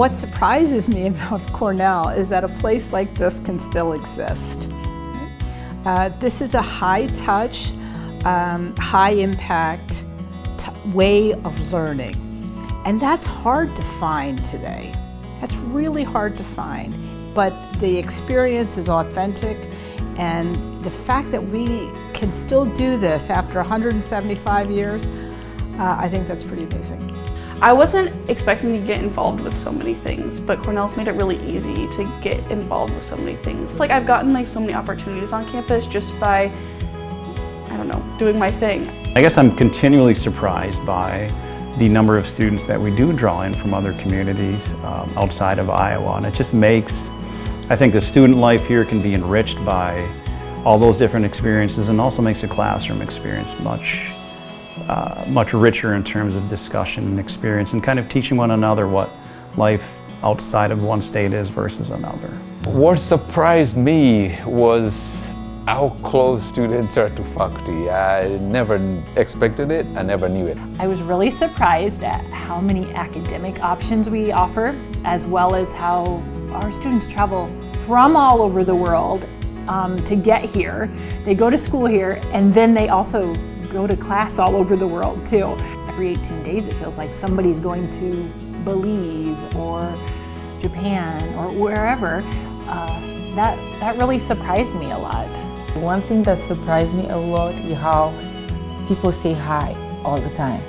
What surprises me about Cornell is that a place like this can still exist. This is a high-touch, high-impact way of learning, and that's hard to find today. That's really hard to find, but the experience is authentic, and the fact that we can still do this after 175 years, I think that's pretty amazing. I wasn't expecting to get involved with so many things, but Cornell's made it really easy to get involved with so many things. It's like I've gotten so many opportunities on campus just by, I don't know, doing my thing. I guess I'm continually surprised by the number of students that we do draw in from other communities outside of Iowa, and it just makes, I think the student life here can be enriched by all those different experiences, and also makes the classroom experience much richer in terms of discussion and experience, and kind of teaching one another what life outside of one state is versus another. What surprised me was how close students are to faculty. I never expected it, I never knew it. I was really surprised at how many academic options we offer, as well as how our students travel from all over the world to get here. They go to school here, and then they also go to class all over the world too. Every 18 days it feels like somebody's going to Belize or Japan or wherever. That really surprised me a lot. One thing that surprised me a lot is how people say hi all the time.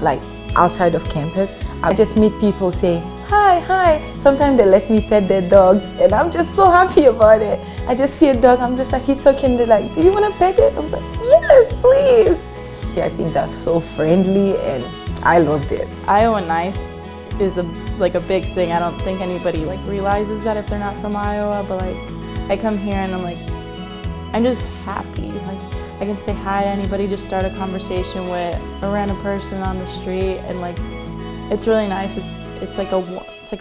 Like outside of campus, I just meet people saying hi, hi. Sometimes they let me pet their dogs, and I'm just so happy about it. I just see a dog, I'm just like, he's so cute. They're like, do you want to pet it? I was like, yes, please. I think that's so friendly, and I loved it. Iowa nice is a big thing. I don't think anybody realizes that if they're not from Iowa, but I come here and I'm just happy. I can say hi to anybody, just start a conversation with a random person on the street, and it's really nice. It's like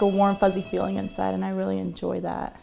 a warm, fuzzy feeling inside, and I really enjoy that.